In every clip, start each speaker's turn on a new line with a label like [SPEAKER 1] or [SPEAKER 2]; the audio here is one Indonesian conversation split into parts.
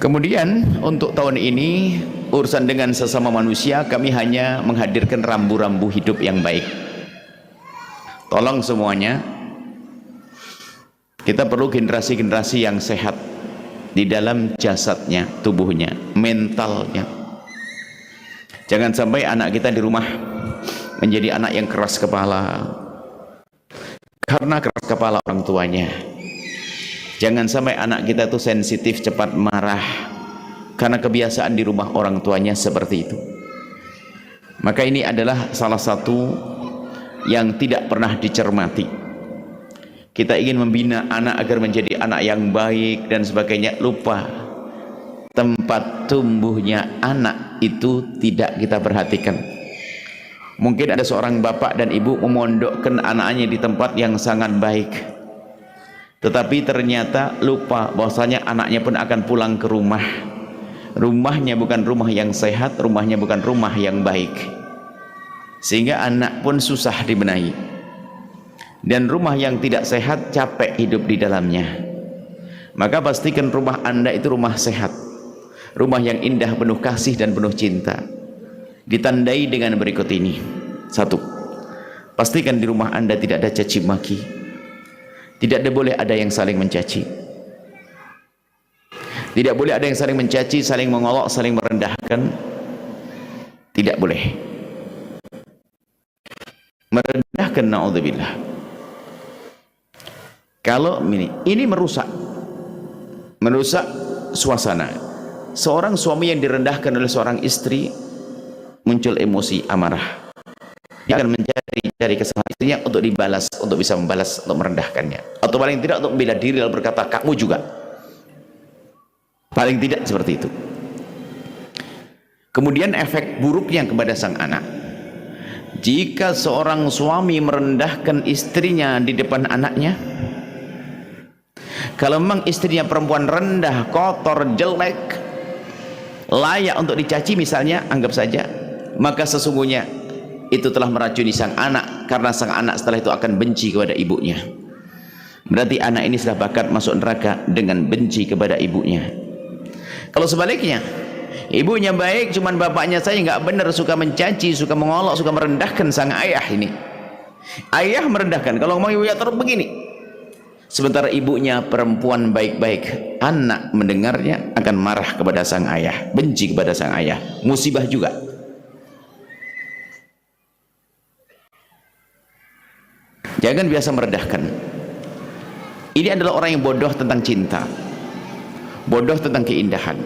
[SPEAKER 1] Kemudian untuk tahun ini urusan dengan sesama manusia, kami hanya menghadirkan rambu-rambu hidup yang baik. Tolong semuanya, kita perlu generasi-generasi yang sehat di dalam jasadnya, tubuhnya, mentalnya. Jangan sampai anak kita di rumah menjadi anak yang keras kepala karena keras kepala orang tuanya. Jangan sampai anak kita itu sensitif, cepat marah karena kebiasaan di rumah orang tuanya seperti itu. Maka ini adalah salah satu yang tidak pernah dicermati. Kita ingin membina anak agar menjadi anak yang baik dan sebagainya, lupa tempat tumbuhnya anak itu tidak kita perhatikan. Mungkin ada seorang bapak dan ibu memondokkan anaknya di tempat yang sangat baik, tetapi ternyata lupa bahwasanya anaknya pun akan pulang ke rumah. Rumahnya bukan rumah yang sehat, rumahnya bukan rumah yang baik, sehingga anak pun susah dibenahi. Dan rumah yang tidak sehat capek hidup di dalamnya. Maka pastikan rumah Anda itu rumah sehat, rumah yang indah, penuh kasih dan penuh cinta. Ditandai dengan berikut ini. 1. Pastikan di rumah Anda tidak ada caci maki. Tidak boleh ada yang saling mencaci. Tidak boleh ada yang saling mencaci, saling mengolok, saling merendahkan. Tidak boleh. Merendahkan, naudzubillah. Kalau ini merusak suasana. Seorang suami yang direndahkan oleh seorang istri, muncul emosi amarah. Dia akan mencari kesalahan istrinya untuk dibalas, untuk bisa membalas, untuk merendahkannya, atau paling tidak untuk membela diri lalu berkata kamu juga. Paling tidak seperti itu. Kemudian efek buruknya kepada sang anak, jika seorang suami merendahkan istrinya di depan anaknya, kalau memang istrinya perempuan rendah, kotor, jelek, layak untuk dicaci misalnya, anggap saja, maka sesungguhnya itu telah meracuni sang anak, karena sang anak setelah itu akan benci kepada ibunya. Berarti anak ini sudah bakat masuk neraka dengan benci kepada ibunya. Kalau sebaliknya, ibunya baik, cuman bapaknya saya nggak benar, suka mencaci, suka mengolok, suka merendahkan sang ayah ini. Ayah merendahkan, kalau ngomong ibunya terus begini. Sementara ibunya perempuan baik-baik, anak mendengarnya akan marah kepada sang ayah, benci kepada sang ayah. Musibah juga. Jangan biasa merendahkan. Ini adalah orang yang bodoh tentang cinta, bodoh tentang keindahan,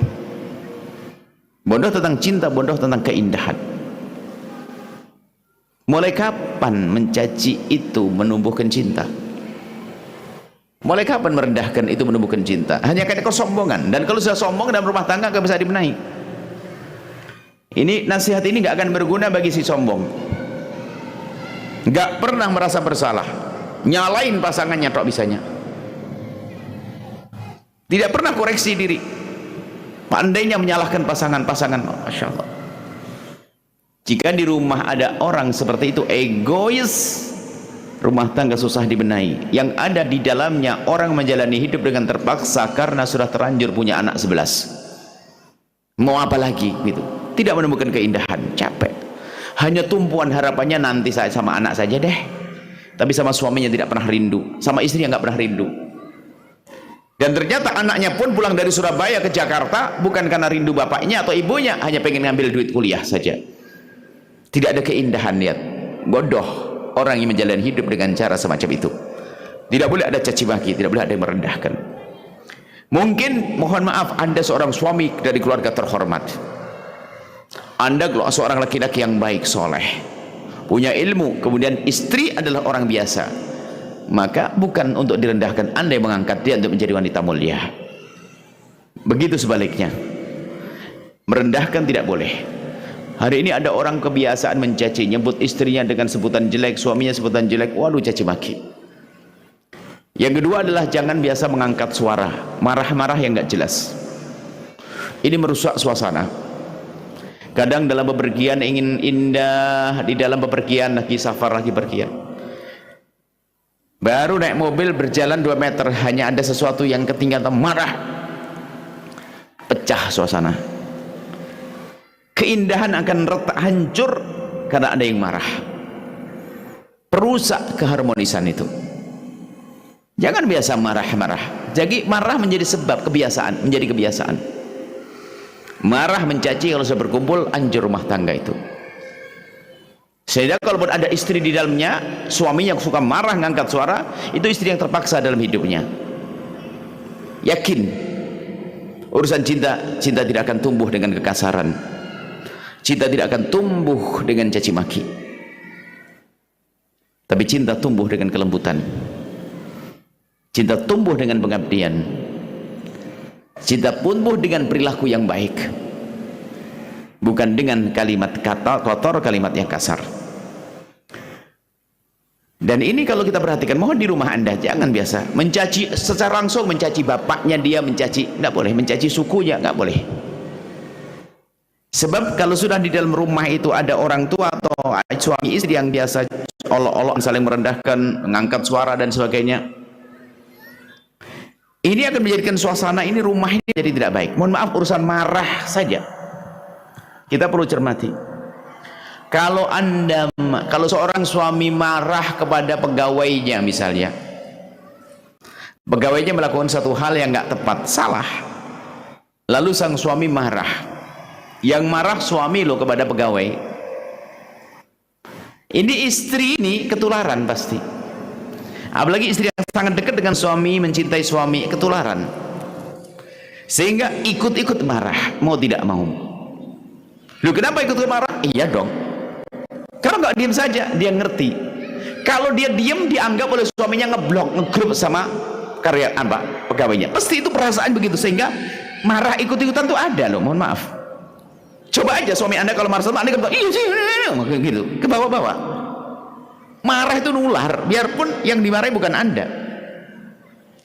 [SPEAKER 1] bodoh tentang cinta, bodoh tentang keindahan. Mulai kapan mencaci itu menumbuhkan cinta? Mulai kapan merendahkan itu menumbuhkan cinta? Hanya karena kesombongan. Dan kalau sudah sombong dalam rumah tangga gak bisa dibenahi. Ini nasihat ini gak akan berguna bagi si sombong. Gak pernah merasa bersalah, nyalain pasangannya tok bisanya. Tidak pernah koreksi diri, pandainya menyalahkan pasangan-pasangan. Masya Allah. Jika di rumah ada orang seperti itu, egois, rumah tangga susah dibenahi. Yang ada di dalamnya orang menjalani hidup dengan terpaksa karena sudah terlanjur punya anak 11. Mau apa lagi gitu? Tidak menemukan keindahan, capek. Hanya tumpuan harapannya nanti saya sama anak saja deh, tapi sama suaminya tidak pernah rindu, sama istrinya nggak pernah rindu. Dan ternyata anaknya pun pulang dari Surabaya ke Jakarta bukan karena rindu bapaknya atau ibunya, hanya pengen ngambil duit kuliah saja. Tidak ada keindahan. Lihat, bodoh orang yang menjalani hidup dengan cara semacam itu. Tidak boleh ada caci maki, tidak boleh ada yang merendahkan. Mungkin mohon maaf, Anda seorang suami dari keluarga terhormat, Anda seorang laki-laki yang baik, soleh, punya ilmu, kemudian istri adalah orang biasa, maka bukan untuk direndahkan Anda yang mengangkat dia untuk menjadi wanita mulia. Begitu sebaliknya, merendahkan tidak boleh. Hari ini ada orang kebiasaan mencaci, nyebut istrinya dengan sebutan jelek, suaminya sebutan jelek, waduh caci maki. Yang kedua adalah jangan biasa mengangkat suara, marah-marah yang nggak jelas. Ini merusak suasana. Kadang dalam bepergian ingin indah, di dalam bepergian lagi safar, lagi pergian, baru naik mobil berjalan 2 meter, hanya ada sesuatu yang ketinggalan, marah, pecah pecah suasana. Keindahan akan retak, hancur karena ada yang marah. Perusak keharmonisan itu. Jangan biasa marah-marah. Jadi marah menjadi sebab kebiasaan, menjadi kebiasaan. Marah mencaci kalau sudah berkumpul, hancur rumah tangga itu. Sehingga kalaupun ada istri di dalamnya, suami yang suka marah ngangkat suara, itu istri yang terpaksa dalam hidupnya. Yakin urusan cinta, cinta tidak akan tumbuh dengan kekasaran. Cinta tidak akan tumbuh dengan caci maki. Tapi cinta tumbuh dengan kelembutan. Cinta tumbuh dengan pengabdian. Cinta tumbuh dengan perilaku yang baik, bukan dengan kalimat kata kotor, kalimat yang kasar. Dan ini kalau kita perhatikan, mohon di rumah Anda jangan biasa mencaci secara langsung, mencaci bapaknya dia, mencaci, tidak boleh, mencaci sukunya, nggak boleh. Sebab kalau sudah di dalam rumah itu ada orang tua atau suami istri yang biasa olok-olok, saling merendahkan, mengangkat suara dan sebagainya, ini akan menjadikan suasana ini, rumah ini jadi tidak baik. Mohon maaf, urusan marah saja kita perlu cermati. Kalau kalau seorang suami marah kepada pegawainya misalnya, pegawainya melakukan satu hal yang nggak tepat, salah, lalu sang suami marah, yang marah suami loh kepada pegawai, ini istri ini ketularan pasti. Apalagi istri yang sangat dekat dengan suami, mencintai suami, ketularan. Sehingga ikut-ikut marah, mau tidak mau. Loh, kenapa ikut marah? Iya dong. Kalau nggak diam saja, dia ngerti. Kalau dia diam, dianggap oleh suaminya ngeblok, ngegrup sama pegawainya. Pasti itu perasaan begitu, sehingga marah ikut-ikutan tuh ada loh. Mohon maaf. Coba aja suami Anda kalau marah sama Anda, iya sih, gitu, ke bawah-bawah. Marah itu nular, biarpun yang dimarahi bukan Anda.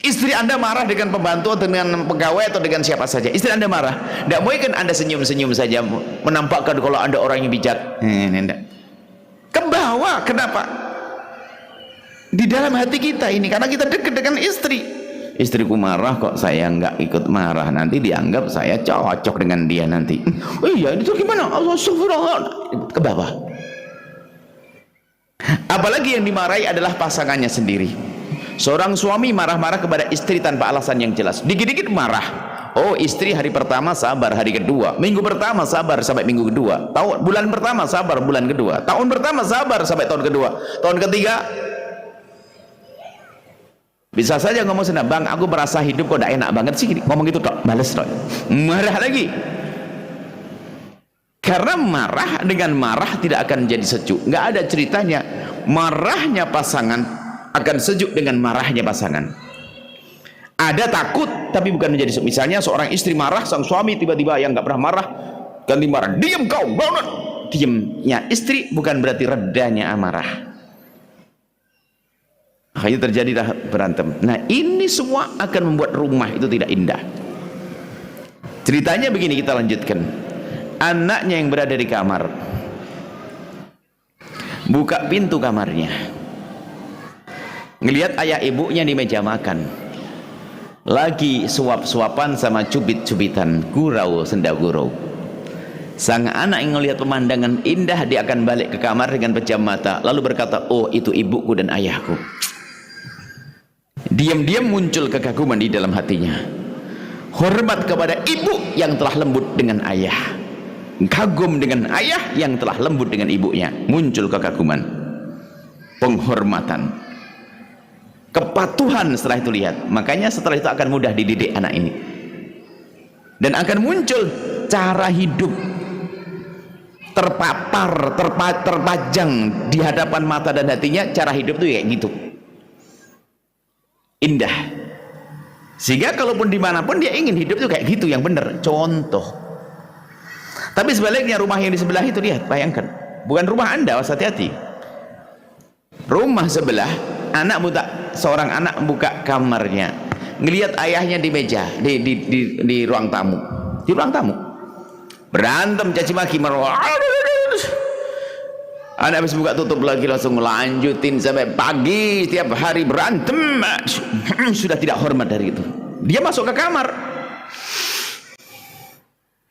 [SPEAKER 1] Istri Anda marah dengan pembantu, dengan pegawai, atau dengan siapa saja. Istri Anda marah, tidak mungkin Anda senyum-senyum saja menampakkan kalau Anda orang yang bijak. Ke bawah. Kenapa? Di dalam hati kita ini, karena kita dekat dengan istri. Istriku marah kok saya nggak ikut marah, nanti dianggap saya cocok dengan dia nanti. Oh iya, itu gimana? Ke bawah. Apalagi yang dimarahi adalah pasangannya sendiri. Seorang suami marah-marah kepada istri tanpa alasan yang jelas, dikit-dikit marah. Oh, istri hari pertama sabar, hari kedua, minggu pertama sabar sampai minggu kedua, bulan pertama sabar, bulan kedua, tahun pertama sabar sampai tahun kedua, tahun ketiga bisa saja ngomong senang, bang aku merasa hidup kok tidak enak banget sih, ngomong gitu tok, bales tok, marah lagi. Karena marah dengan marah tidak akan jadi sejuk. Nggak ada ceritanya marahnya pasangan akan sejuk dengan marahnya pasangan. Ada takut tapi bukan menjadi sejuk. Misalnya seorang istri marah, sang suami tiba-tiba yang nggak pernah marah ganti marah, diam kau, bangun. Diamnya istri bukan berarti redanya amarah. Akhirnya terjadilah berantem. Nah, ini semua akan membuat rumah itu tidak indah. Ceritanya begini, kita lanjutkan. Anaknya yang berada di kamar buka pintu kamarnya, ngelihat ayah ibunya di meja makan lagi suap-suapan sama cubit-cubitan, gurau senda gurau. Sang anak yang melihat pemandangan indah, dia akan balik ke kamar dengan pejam mata lalu berkata, oh itu ibuku dan ayahku. Diam-diam muncul kekaguman di dalam hatinya, hormat kepada ibu yang telah lembut dengan ayah, kagum dengan ayah yang telah lembut dengan ibunya, muncul kekaguman, penghormatan, kepatuhan. Setelah itu lihat, makanya setelah itu akan mudah dididik anak ini, dan akan muncul cara hidup terpapar, terpajang di hadapan mata dan hatinya. Cara hidup itu kayak gitu, indah, sehingga kalaupun dimanapun dia ingin hidup itu kayak gitu, yang benar, contoh. Tapi sebaliknya rumah yang di sebelah itu, lihat, bayangkan, bukan rumah Anda, hati-hati. Rumah sebelah, seorang anak buka kamarnya, ngelihat ayahnya di meja, di ruang tamu, berantem, caci maki, marah. Anak habis buka tutup lagi, langsung lanjutin sampai pagi, setiap hari berantem. Sudah tidak hormat dari itu. Dia masuk ke kamar,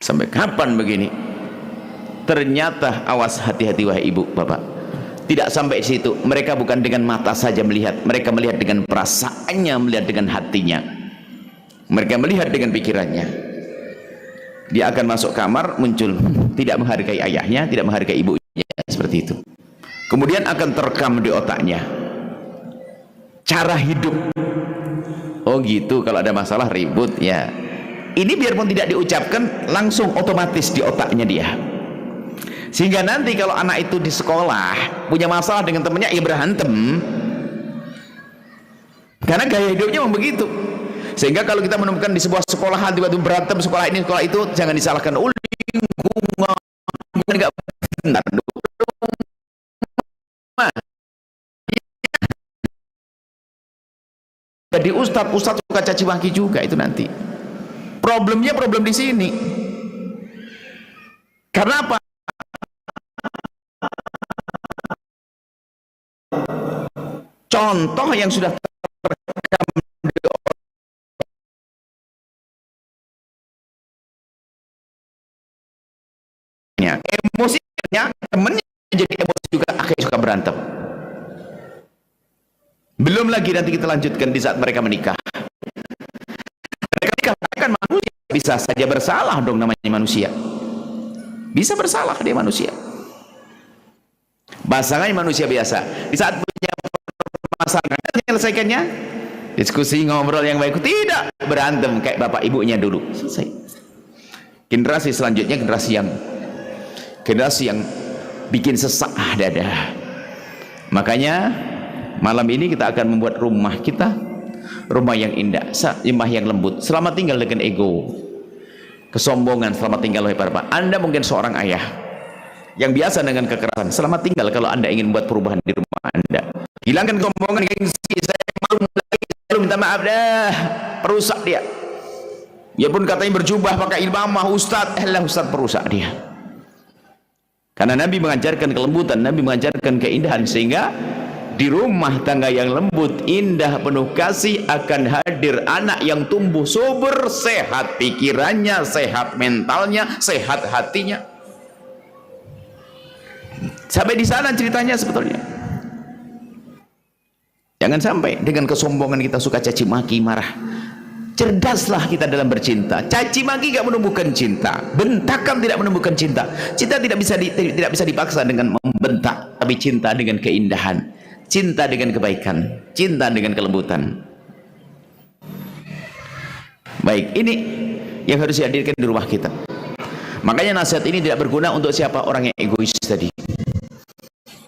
[SPEAKER 1] Sampai kapan begini? Ternyata awas, hati-hati wahai ibu bapak, tidak sampai di situ. Mereka bukan dengan mata saja melihat, mereka melihat dengan perasaannya, melihat dengan hatinya, mereka melihat dengan pikirannya. Dia akan masuk kamar, muncul tidak menghargai ayahnya, tidak menghargai ibunya, seperti itu. Kemudian akan terekam di otaknya cara hidup. Oh gitu, kalau ada masalah ribut ya. Ini biarpun tidak diucapkan, langsung otomatis di otaknya dia. Sehingga nanti kalau anak itu di sekolah punya masalah dengan temannya, ya berantem. Karena gaya hidupnya memang begitu. Sehingga kalau kita menemukan di sebuah sekolahan tiba-tiba berantem, sekolah ini sekolah itu, jangan disalahkan. Oh, lingkungan enggak benar. Jadi ustadz suka caci maki juga itu nanti. Problemnya problem di sini. Karena apa? Contoh yang sudah terekam di otaknya, emosinya temennya jadi emosi juga, akhirnya suka berantem. Belum lagi nanti kita lanjutkan di saat mereka menikah. Mereka menikah kan manusia, bisa saja bersalah dong, namanya manusia. Bisa bersalah, dia manusia. Pasangannya manusia biasa. Di saat punya masalah, menyelesaikannya diskusi, ngobrol yang baik, tidak berantem kayak bapak ibunya dulu. Selesai. Generasi selanjutnya generasi yang bikin sesak dada. Makanya malam ini kita akan membuat rumah kita rumah yang indah, rumah yang lembut. Selamat tinggal dengan ego, kesombongan. Selamat tinggal oleh para bapak. Anda mungkin seorang ayah yang biasa dengan kekerasan. Selamat tinggal kalau Anda ingin membuat perubahan di rumah Anda. Hilangkan kesombongan, gengsi, saya malu lagi, minta maaf dah, perusak dia. Ya pun katanya berjubah pakai imamah, ustadz, ustadz perusak dia. Karena Nabi mengajarkan kelembutan, Nabi mengajarkan keindahan, sehingga di rumah tangga yang lembut, indah, penuh kasih akan hadir anak yang tumbuh subur, sehat pikirannya, sehat mentalnya, sehat hatinya. Sampai di sana ceritanya sebetulnya. Jangan sampai dengan kesombongan kita suka caci maki, marah. Cerdaslah kita dalam bercinta. Caci maki tidak menumbuhkan cinta, bentakan tidak menumbuhkan cinta. Cinta tidak bisa dipaksa dengan membentak, tapi cinta dengan keindahan, cinta dengan kebaikan, cinta dengan kelembutan. Baik, ini yang harus dihadirkan di rumah kita. Makanya nasihat ini tidak berguna untuk siapa? Orang yang egois tadi.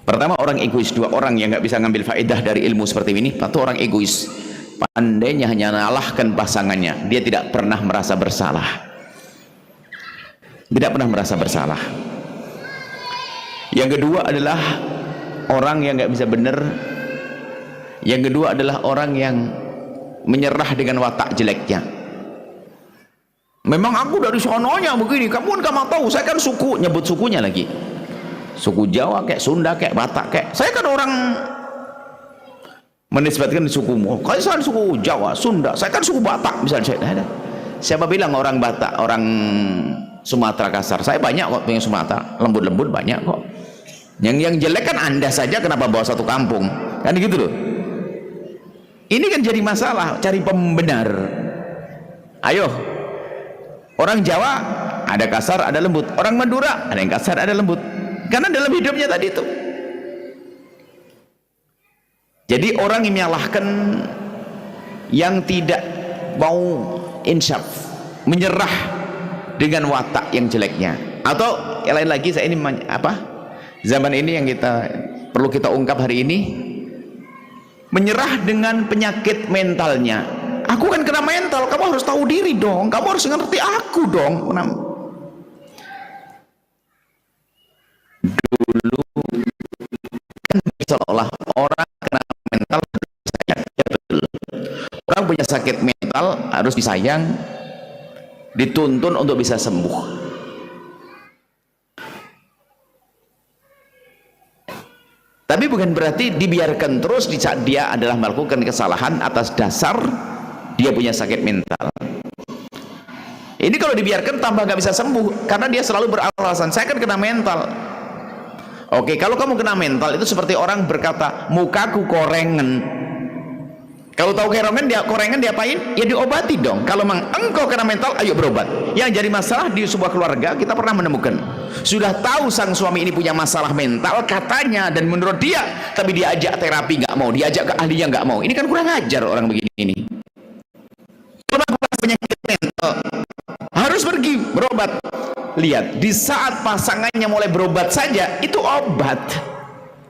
[SPEAKER 1] Pertama, orang egois. Dua, orang yang nggak bisa ngambil faedah dari ilmu seperti ini. Satu, orang egois, pandainya hanya menyalahkan pasangannya, dia tidak pernah merasa bersalah, tidak pernah merasa bersalah. Yang kedua adalah orang yang nggak bisa benar. Yang kedua adalah orang yang menyerah dengan watak jeleknya. Memang aku dari sononya begini, kamu kan tahu, saya kan suku, nyebut sukunya lagi, suku Jawa kayak Sunda kayak Batak kayak, saya kan orang menisbatkan sukumu, kalau saya suku Jawa, Sunda, saya kan suku Batak misalnya. Saya, siapa bilang orang Batak, orang Sumatera kasar? Saya banyak kok yang Sumatera, lembut-lembut banyak kok. Yang jelek kan Anda saja, kenapa bawa satu kampung? Kan gitu loh. Ini kan jadi masalah, cari pembenar. Ayo, orang Jawa ada kasar, ada lembut. Orang Madura ada yang kasar, ada lembut. Karena dalam hidupnya tadi itu. Jadi orang yang menyalahkan, yang tidak mau insyaf, menyerah dengan watak yang jeleknya. Atau yang lain lagi, saya ini zaman ini yang perlu kita ungkap hari ini, menyerah dengan penyakit mentalnya. Aku kan kena mental, kamu harus tahu diri dong, kamu harus ngerti aku dong. Dulu kan seolah orang kena mental sayang, ya betul. Orang punya sakit mental harus disayang, dituntun untuk bisa sembuh. Tapi bukan berarti dibiarkan terus di saat dia adalah melakukan kesalahan atas dasar dia punya sakit mental. Ini kalau dibiarkan tambah nggak bisa sembuh, karena dia selalu beralasan, saya kan kena mental. Oke, kalau kamu kena mental, itu seperti orang berkata, mukaku korengan. Kalau tahu korengan diapain? Ya diobati dong. Kalau memang engkau kena mental, ayo berobat. Yang jadi masalah di sebuah keluarga, kita pernah menemukan, sudah tahu sang suami ini punya masalah mental katanya, dan menurut dia, tapi dia ajak terapi nggak mau, diajak ke ahlinya nggak mau. Ini kan kurang ajar orang begini ini. Kalau penyakit mental, harus pergi berobat. Lihat, di saat pasangannya mulai berobat saja, itu obat.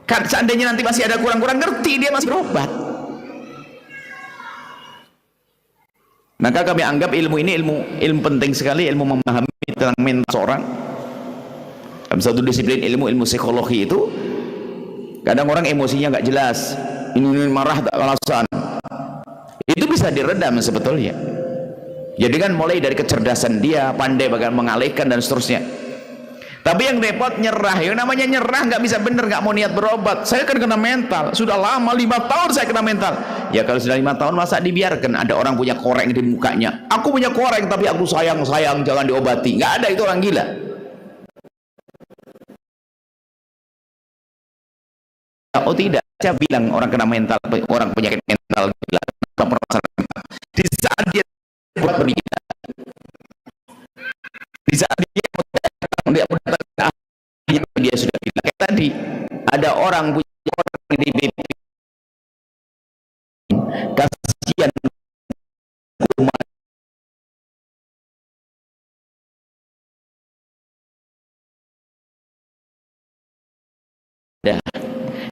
[SPEAKER 1] Kan seandainya nanti masih ada kurang-kurang ngerti, dia masih berobat. Maka kami anggap ilmu ini ilmu penting sekali, ilmu memahami tentang mental seorang. Dalam satu disiplin ilmu psikologi itu, kadang orang emosinya nggak jelas, ini marah tak alasan, itu bisa diredam sebetulnya. Jadi kan mulai dari kecerdasan dia, pandai bagaimana mengalihkan dan seterusnya. Tapi yang repot nyerah, yang namanya nyerah nggak bisa bener, nggak mau niat berobat. Saya kan kena mental, sudah lama 5 tahun saya kena mental. Ya kalau sudah 5 tahun masa dibiarkan ada orang punya koreng di mukanya. Aku punya koreng tapi aku sayang, jangan diobati. Nggak ada, itu orang gila. Oh tidak, saya bilang orang kena mental, orang penyakit mental gila. Di saat dia buat bergila, di saat dia sudah bilang kayak tadi, ada orang punya orang di BP, kasihan rumah.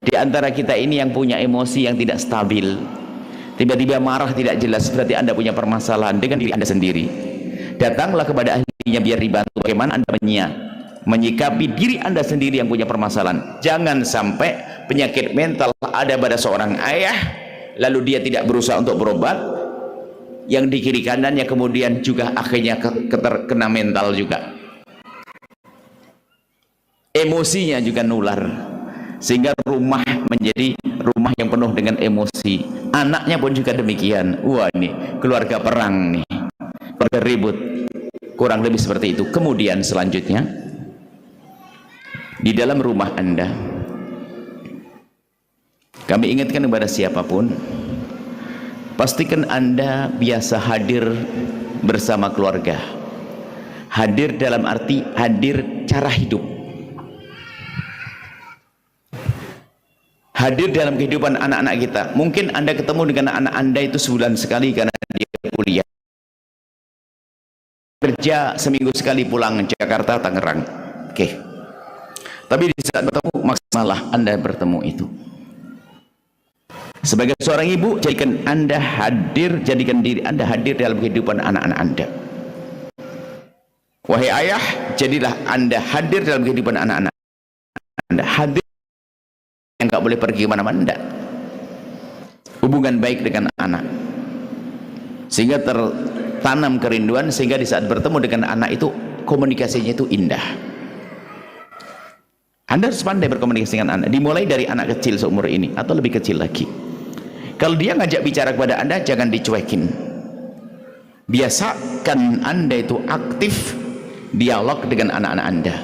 [SPEAKER 1] Di antara kita ini yang punya emosi yang tidak stabil, tiba-tiba marah tidak jelas, berarti Anda punya permasalahan dengan diri Anda sendiri. Datanglah kepada ahlinya biar dibantu bagaimana Anda menyikapi diri Anda sendiri yang punya permasalahan. Jangan sampai penyakit mental ada pada seorang ayah, lalu dia tidak berusaha untuk berobat, yang di kiri kanannya kemudian juga akhirnya kena mental juga, emosinya juga nular, sehingga rumah menjadi rumah yang penuh dengan emosi. Anaknya pun juga demikian. Wah, ini keluarga perang nih, keluarga ribut, kurang lebih seperti itu. Kemudian selanjutnya, di dalam rumah Anda, kami ingatkan kepada siapapun, pastikan Anda biasa hadir bersama keluarga. Hadir dalam arti hadir cara hidup, hadir dalam kehidupan anak-anak kita. Mungkin Anda ketemu dengan anak Anda itu sebulan sekali karena dia kuliah, kerja seminggu sekali, pulang Jakarta, Tangerang. Oke. Tapi di saat bertemu, maksimallah Anda bertemu itu. Sebagai seorang ibu, jadikan Anda hadir, jadikan diri Anda hadir dalam kehidupan anak-anak Anda. Wahai ayah, jadilah Anda hadir dalam kehidupan anak-anak Anda. Hadir, yang nggak boleh pergi kemana-mana. Hubungan baik dengan anak, sehingga tertanam kerinduan, sehingga di saat bertemu dengan anak itu komunikasinya itu indah. Anda harus pandai berkomunikasi dengan anak, dimulai dari anak kecil seumur ini atau lebih kecil lagi. Kalau dia ngajak bicara kepada Anda, jangan dicuekin. Biasakan Anda itu aktif dialog dengan anak-anak Anda.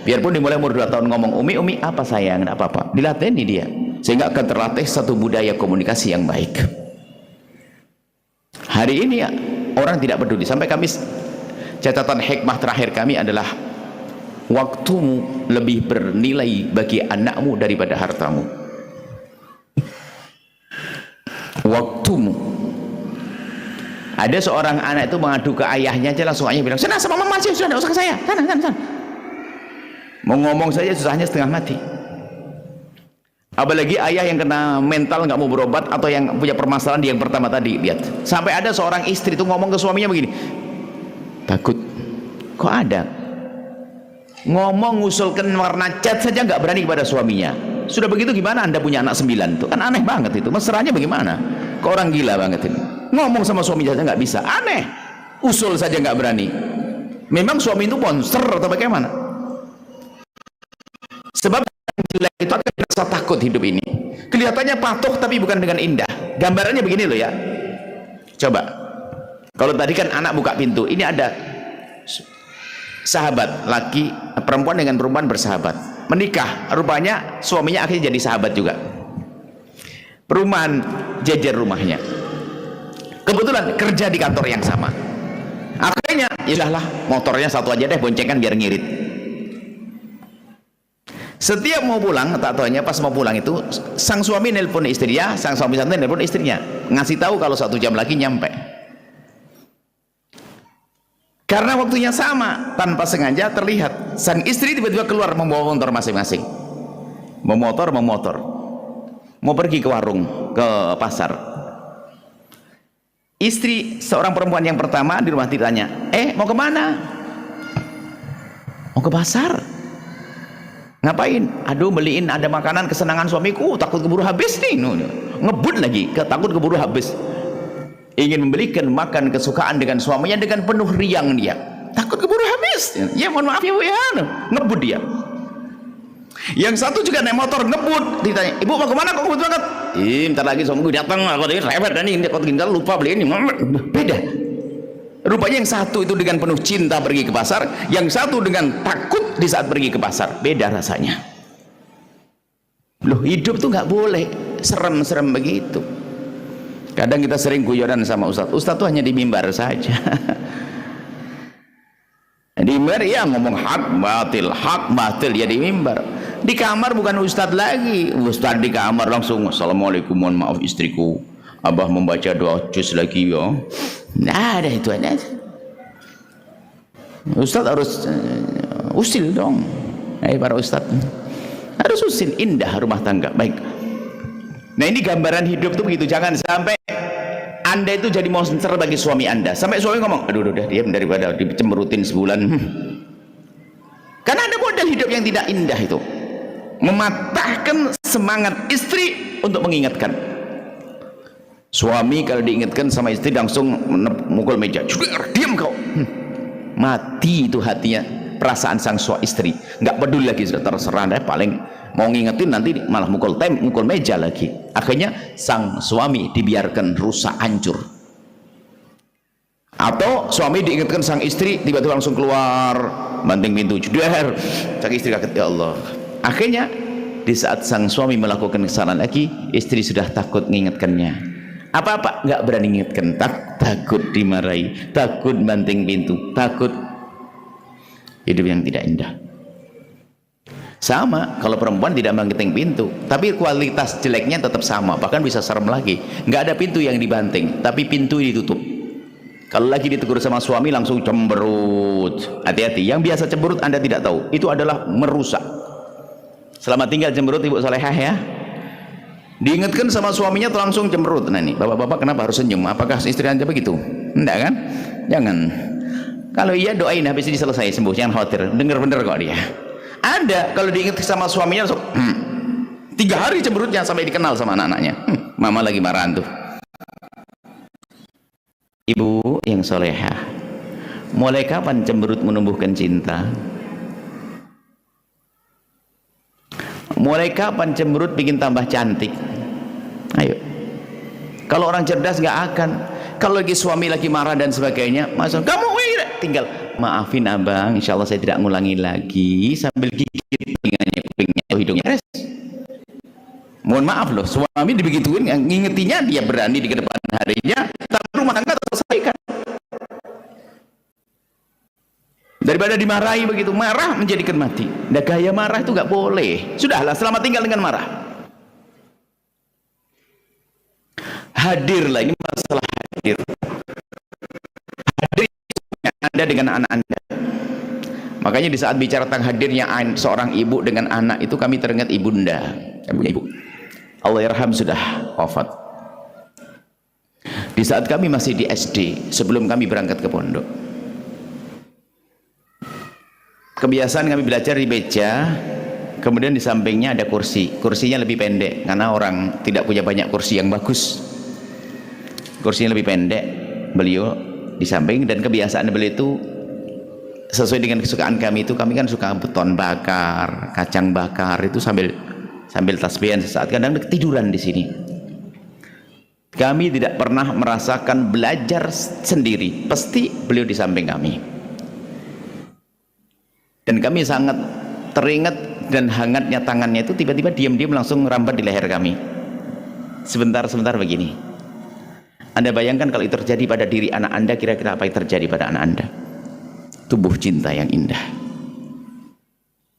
[SPEAKER 1] Biarpun dimulai umur 2 tahun ngomong umi apa sayang, apa-apa, dilatih dia, sehingga akan terlatih satu budaya komunikasi yang baik. Hari ini ya, orang tidak peduli. Sampai kami, catatan hikmah terakhir kami adalah, waktumu lebih bernilai bagi anakmu daripada hartamu. Waktumu. Ada seorang anak itu mengadu ke ayahnya aja, langsung ayah bilang, sana sama mama sih, sudah, tidak usah ke saya, sana. Mau ngomong saja susahnya setengah mati. Apalagi ayah yang kena mental nggak mau berobat, atau yang punya permasalahan yang pertama tadi. Lihat, sampai ada seorang istri itu ngomong ke suaminya begini, takut, kok ada ngomong ngusulkan warna cat saja nggak berani kepada suaminya. Sudah begitu gimana Anda punya anak 9 tuh? Kan aneh banget itu. Mesranya bagaimana? Kok orang gila banget ini. Ngomong sama suami saja nggak bisa. Aneh. Usul saja nggak berani. Memang suami itu monster atau bagaimana? Sebab jelek itu akan rasa takut hidup ini. Kelihatannya patuh tapi bukan dengan indah. Gambarannya begini loh ya. Coba. Kalau tadi kan anak buka pintu, ini ada sahabat, laki perempuan dengan perempuan bersahabat, menikah, rupanya suaminya akhirnya jadi sahabat juga, perumahan jejer rumahnya, kebetulan kerja di kantor yang sama, akhirnya yaudah lah motornya satu aja deh, boncengan biar ngirit. Setiap mau pulang, tak taunya pas mau pulang itu sang suami nelpon istrinya, sang suami satu nelpon istrinya, ngasih tahu kalau 1 jam lagi nyampe. Karena waktunya sama, tanpa sengaja terlihat sang istri tiba-tiba keluar membawa motor masing-masing, memotor, mau pergi ke warung, ke pasar. Istri seorang perempuan yang pertama di rumah ditanya, mau kemana? Mau ke pasar. Ngapain? Aduh, beliin ada makanan kesenangan suamiku, takut keburu habis nih. Ngebut lagi, takut keburu habis. Ingin membelikan makan kesukaan dengan suaminya dengan penuh riang dia, takut keburu habis. Ya mohon maaf ya Bu ya, ngebut dia. Yang satu juga naik motor ngebut, ditanya, ibu mau kemana kok ngebut banget? Bentar lagi suamiku datang, aku tadi rewet dan ini tinggal lupa beli ini. Beda. Rupanya yang satu itu dengan penuh cinta pergi ke pasar, yang satu dengan takut di saat pergi ke pasar. Beda rasanya. Loh, hidup tuh nggak boleh serem-serem begitu. Kadang kita sering guyonan sama Ustadz. Ustadz tuh hanya di mimbar saja. Di mimbar ya ngomong hak batil ya di mimbar. Di kamar bukan Ustadz lagi. Ustadz di kamar langsung assalamualaikum, mohon maaf istriku, abah membaca doa juz lagi ya. Nah, ada itu aja. Ustadz harus usil dong. Para ustadz harus usil, indah rumah tangga. Baik. Nah, ini gambaran hidup tuh begitu. Jangan sampai Anda itu jadi monster bagi suami Anda. Sampai suami ngomong, aduh udah diam daripada dicemberutin sebulan. Karena ada model hidup yang tidak indah itu. Mematahkan semangat istri untuk mengingatkan. Suami kalau diingatkan sama istri langsung mukul meja, diam kau. Mati itu hatinya, perasaan sang suami istri, nggak peduli lagi, sudah terserah deh, paling mau ngingetin nanti malah mukul meja lagi. Akhirnya sang suami dibiarkan rusak hancur. Atau suami diingatkan sang istri tiba-tiba langsung keluar banting pintu, jeder, sang istri kaget, ya Allah. Akhirnya di saat sang suami melakukan kesalahan lagi, istri sudah takut mengingatkannya. Apa-apa nggak berani ingatkan, takut dimarahi, takut banting pintu, takut. Hidup yang tidak indah. Sama kalau perempuan tidak banting pintu, tapi kualitas jeleknya tetap sama, bahkan bisa serem lagi. Nggak ada pintu yang dibanting, tapi pintu ditutup. Kalau lagi ditegur sama suami langsung cemberut. Hati-hati, yang biasa cemberut Anda tidak tahu, itu adalah merusak. Selamat tinggal cemberut Ibu Salehah ya. Diingatkan sama suaminya tuh langsung cemberut. Nah nih, bapak-bapak kenapa harus senyum? Apakah istri Anda begitu? Enggak kan? Jangan. Kalau iya doain habis ini selesai, sembuh, jangan khawatir. Dengar bener kok dia. Ada kalau diingat sama suaminya langsung 3 hari cemberutnya sampai dikenal sama anak-anaknya. Mama lagi marahan tuh. Ibu yang solehah, mulai kapan cemberut menumbuhkan cinta? Mulai kapan cemberut bikin tambah cantik? Ayo. Kalau orang cerdas nggak akan. Kalau lagi suami lagi marah dan sebagainya, masuk kamu tinggal maafin abang, insya Allah saya tidak ngulangi lagi, sambil gigit telinganya, kupingnya, hidungnya. Mohon maaf loh, suami dibegituin, ngingetinya dia berani di kedepan harinya, tapi rumah tangga terselesaikan. Daripada dimarahi begitu, marah menjadikan mati. Nah, gaya marah itu nggak boleh. Sudahlah, selamat tinggal dengan marah. Hadirlah, ini masalah hadir. Hadir Anda dengan anak Anda. Makanya di saat bicara tentang hadirnya seorang ibu dengan anak itu kami teringat ibunda. Punya ibu. Allah yarham sudah wafat. Di saat kami masih di SD, sebelum kami berangkat ke pondok. Kebiasaan kami belajar di meja, kemudian di sampingnya ada kursi. Kursinya lebih pendek karena orang tidak punya banyak kursi yang bagus. Kursinya lebih pendek, beliau di samping, dan kebiasaan beliau itu sesuai dengan kesukaan kami itu, kami kan suka beton bakar, kacang bakar itu sambil tasbihan sesaat, kadang ketiduran di sini. Kami tidak pernah merasakan belajar sendiri, pasti beliau di samping kami. Dan kami sangat teringat dan hangatnya tangannya itu tiba-tiba diam-diam langsung merambat di leher kami. Sebentar-sebentar begini. Anda bayangkan kalau itu terjadi pada diri anak Anda, kira-kira apa yang terjadi pada anak Anda? Tubuh cinta yang indah.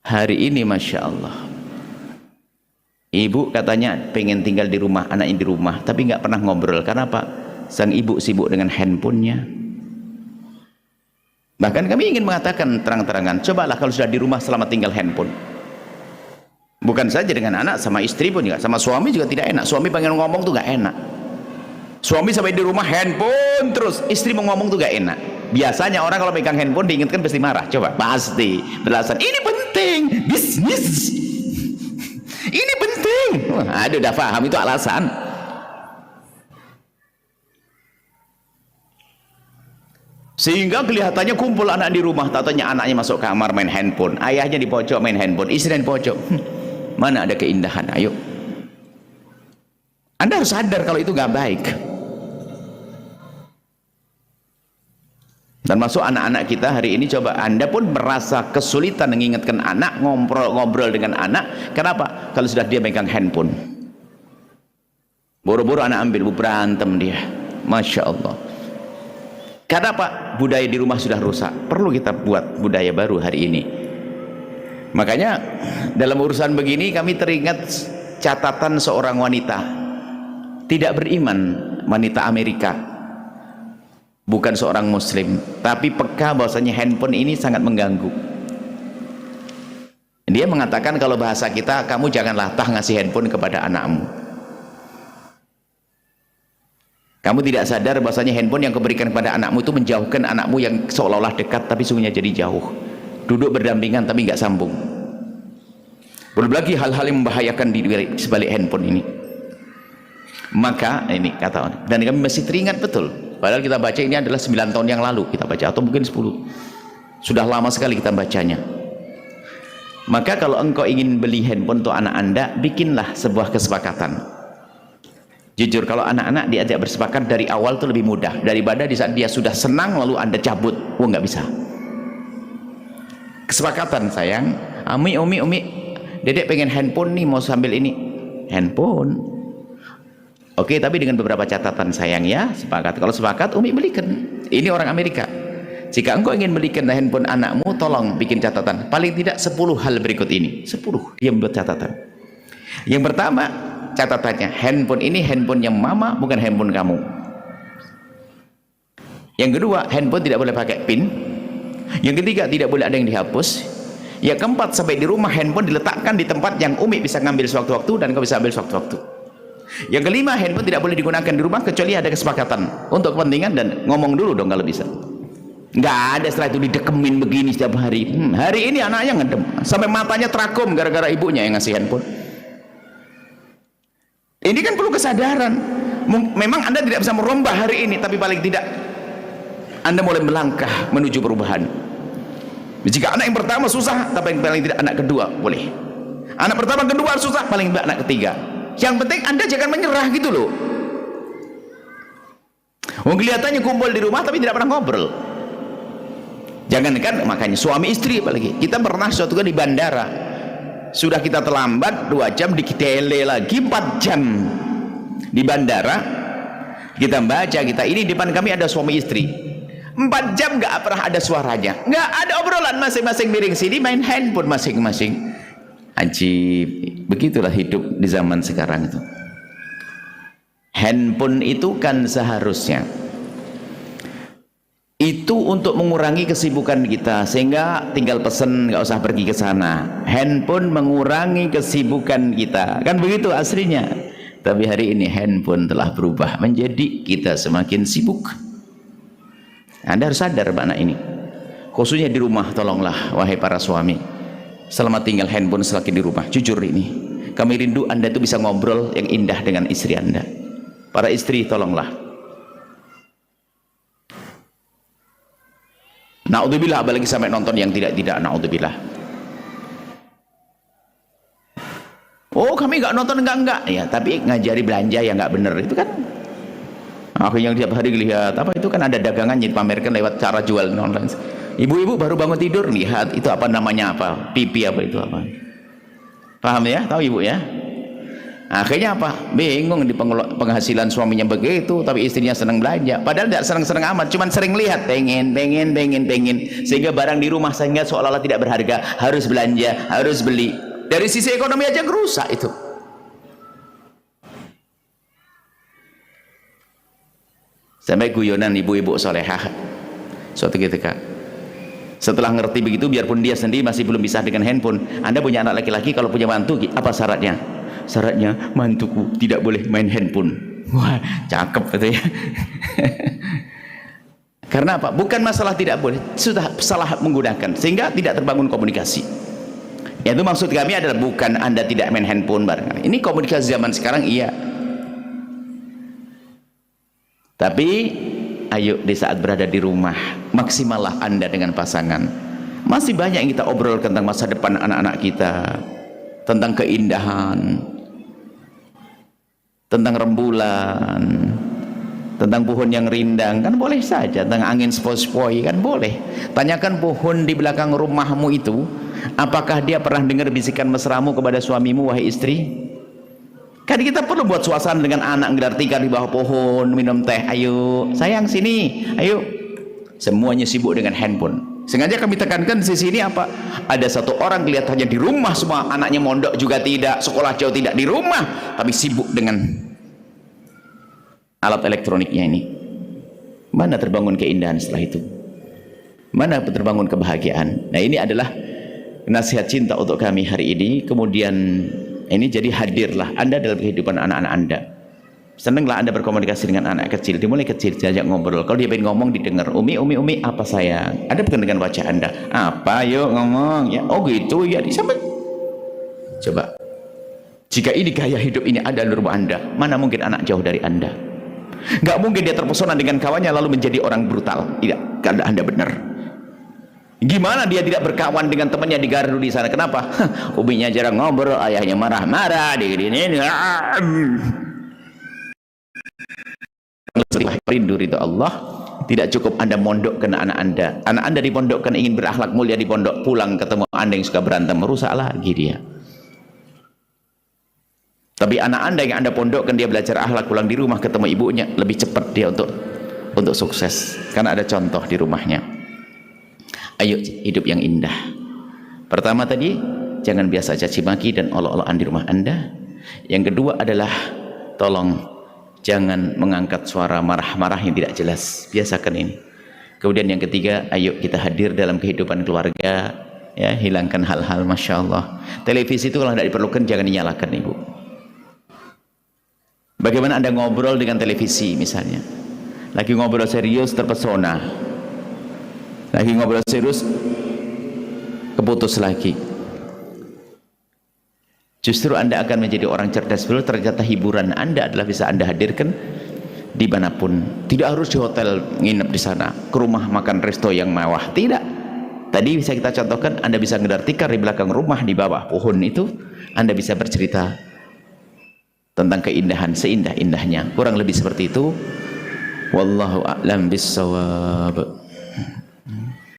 [SPEAKER 1] Hari ini Masya Allah, ibu katanya pengen tinggal di rumah, anaknya di rumah, tapi nggak pernah ngobrol. Karena apa? Sang ibu sibuk dengan handphonenya. Bahkan kami ingin mengatakan terang-terangan, cobalah kalau sudah di rumah selama tinggal handphone. Bukan saja dengan anak, sama istri pun juga, sama suami juga tidak enak. Suami pengen ngomong tuh nggak enak. Suami sampai di rumah handphone terus, istri mau ngomong tuh gak enak. Biasanya orang kalau pegang handphone diingatkan pasti marah. Coba, pasti beralasan ini penting, bisnis ini penting. Aduh, udah paham itu alasan. Sehingga kelihatannya kumpul anak di rumah, tatanya anaknya masuk kamar main handphone, ayahnya di pojok main handphone, istri di pojok. Mana ada keindahan? Ayo, Anda harus sadar kalau itu gak baik. Dan masuk anak-anak kita hari ini, coba Anda pun merasa kesulitan mengingatkan anak, ngobrol dengan anak. Kenapa? Kalau sudah dia megang handphone, boro-boro anak ambil, berantem dia. Masya Allah. Karena apa? Budaya di rumah sudah rusak. Perlu kita buat budaya baru hari ini. Makanya dalam urusan begini kami teringat catatan seorang wanita tidak beriman, wanita Amerika, bukan seorang muslim, tapi peka bahwasanya handphone ini sangat mengganggu. Dia mengatakan, kalau bahasa kita, kamu janganlah ngasih handphone kepada anakmu. Kamu tidak sadar bahwasanya handphone yang keberikan kepada anakmu itu menjauhkan anakmu yang seolah-olah dekat tapi sungguhnya jadi jauh. Duduk berdampingan tapi nggak sambung. Belum lagi hal-hal yang membahayakan di sebalik handphone ini. Maka ini kata orang, dan kami masih teringat betul, padahal kita baca ini adalah 9 tahun yang lalu kita baca, atau mungkin 10. Sudah lama sekali kita bacanya. Maka kalau engkau ingin beli handphone untuk anak Anda, bikinlah sebuah kesepakatan. Jujur, kalau anak-anak diajak bersepakat dari awal itu lebih mudah daripada di saat dia sudah senang lalu Anda cabut. Nggak bisa. Kesepakatan, sayang, umi, dedek pengen handphone nih, mau sambil ini handphone. Oke, tapi dengan beberapa catatan, sayang ya. Sepakat. Kalau sepakat, umi belikan. Ini orang Amerika. Jika engkau ingin belikan handphone anakmu, tolong bikin catatan. Paling tidak 10 hal berikut ini. 10 dia membuat catatan. Yang pertama, catatannya, handphone ini handphonenya mama, bukan handphone kamu. Yang kedua, handphone tidak boleh pakai pin. Yang ketiga, tidak boleh ada yang dihapus. Yang keempat, sampai di rumah handphone diletakkan di tempat yang umi bisa ngambil sewaktu-waktu dan kau bisa ambil sewaktu-waktu. Yang kelima, handphone tidak boleh digunakan di rumah kecuali ada kesepakatan untuk kepentingan, dan ngomong dulu dong kalau bisa. Nggak ada setelah itu didekemin begini setiap hari. Hari ini anaknya ngedem sampai matanya terakum gara-gara ibunya yang ngasih handphone. Ini kan perlu kesadaran. Memang Anda tidak bisa merubah hari ini, tapi paling tidak Anda mulai melangkah menuju perubahan. Jika anak yang pertama susah, tapi paling tidak anak kedua boleh. Anak pertama, kedua susah, paling tidak anak ketiga. Yang penting Anda jangan menyerah gitu loh. Kelihatannya kumpul di rumah tapi tidak pernah ngobrol. Jangankan, makanya suami istri apalagi. Kita pernah suatu kali di bandara, sudah kita terlambat 2 jam, dikitele lagi 4 jam di bandara. Kita baca, kita ini depan kami ada suami istri, 4 jam nggak pernah ada suaranya, nggak ada obrolan, masing-masing miring sini main handphone masing-masing. Ajib. Begitulah hidup di zaman sekarang itu. Handphone itu kan seharusnya itu untuk mengurangi kesibukan kita, sehingga tinggal pesen, nggak usah pergi ke sana. Handphone mengurangi kesibukan kita, kan begitu aslinya. Tapi hari ini handphone telah berubah menjadi kita semakin sibuk. Anda harus sadar makna ini, khususnya di rumah. Tolonglah wahai para suami, selama tinggal handphone selagi di rumah, jujur ini kami rindu Anda itu bisa ngobrol yang indah dengan istri Anda. Para istri, tolonglah. Na'udzubillah, apalagi sampai nonton yang tidak-tidak, na'udzubillah. Oh, kami nggak nonton, enggak ya, tapi ngajari belanja yang nggak bener itu kan. Akhirnya tiap hari lihat apa itu kan, ada dagangan yang dipamerkan lewat cara jual online. Ibu-ibu baru bangun tidur, lihat itu apa namanya, apa pipi apa itu apa, paham ya, tahu ibu ya. Akhirnya apa, bingung di penghasilan suaminya begitu tapi istrinya senang belanja, padahal tidak senang-senang amat, cuman sering lihat, pengen, sehingga barang di rumah sehingga seolah-olah tidak berharga, harus belanja, harus beli. Dari sisi ekonomi aja gerusak itu. Sampai guyonan ibu-ibu solehah suatu ketika setelah ngerti begitu, biarpun dia sendiri masih belum bisa dengan handphone, Anda punya anak laki-laki, kalau punya mantu apa syaratnya? Syaratnya mantuku tidak boleh main handphone. Wah, cakep itu ya. Karena apa? Bukan masalah tidak boleh, sudah salah menggunakan sehingga tidak terbangun komunikasi. Itu maksud kami adalah bukan Anda tidak main handphone bareng. Ini komunikasi zaman sekarang iya. Tapi ayo di saat berada di rumah, maksimallah Anda dengan pasangan. Masih banyak yang kita obrol tentang masa depan anak-anak kita, tentang keindahan, tentang rembulan, tentang pohon yang rindang, kan boleh saja. Tentang angin sepoi-sepoi, kan boleh. Tanyakan pohon di belakang rumahmu itu, apakah dia pernah dengar bisikan mesramu kepada suamimu, wahai istri? Kan kita perlu buat suasana dengan anak, ngedartikan di bawah pohon, minum teh, ayo sayang sini, ayo. Semuanya sibuk dengan handphone. Sengaja kami tekankan di sini apa? Ada satu orang kelihatannya di rumah semua, anaknya mondok juga tidak, sekolah jauh tidak, di rumah tapi sibuk dengan alat elektroniknya ini. Mana terbangun keindahan setelah itu? Mana terbangun kebahagiaan? Nah, ini adalah nasihat cinta untuk kami hari ini. Kemudian ini jadi hadirlah Anda dalam kehidupan anak-anak Anda. Senanglah Anda berkomunikasi dengan anak kecil, dimulai kecil, diajak ngobrol. Kalau dia pengen ngomong didengar, umi apa sayang? Ada bukan dengan wajah Anda, apa yuk ngomong ya, oh gitu ya, disambut. Coba, jika ini gaya hidup ini ada di rumah Anda, mana mungkin anak jauh dari Anda? Nggak mungkin dia terpesona dengan kawannya lalu menjadi orang brutal. Tidak, karena Anda benar. Gimana dia tidak berkawan dengan temannya di Gardu di sana? Kenapa? Uminya jarang ngobrol, ayahnya marah-marah, rindu ridho Allah. Tidak cukup Anda mondokkan anak Anda dipondokkan, ingin berakhlak mulia di pondok, pulang ketemu Anda yang suka berantem, merusak lagi dia. Tapi anak Anda yang Anda pondokkan, dia belajar akhlak, pulang di rumah ketemu ibunya, lebih cepat dia untuk sukses karena ada contoh di rumahnya. Ayo hidup yang indah. Pertama tadi, jangan biasa caci maki dan olok-olokan di rumah Anda. Yang kedua adalah tolong jangan mengangkat suara marah-marah yang tidak jelas. Biasakan ini. Kemudian yang ketiga, ayo kita hadir dalam kehidupan keluarga, ya, hilangkan hal-hal masya Allah. Televisi itu kalau tidak diperlukan jangan dinyalakan, ibu. Bagaimana Anda ngobrol dengan televisi misalnya? Lagi ngobrol serius terpesona, lagi ngobrol serius keputus lagi. Justru Anda akan menjadi orang cerdas dulu. Ternyata hiburan Anda adalah bisa Anda hadirkan dimanapun. Tidak harus di hotel nginep di sana, ke rumah makan resto yang mewah, tidak. Tadi bisa kita contohkan, Anda bisa ngedartikan di belakang rumah, di bawah pohon itu Anda bisa bercerita tentang keindahan seindah-indahnya. Kurang lebih seperti itu. Wallahu a'lam bissawab.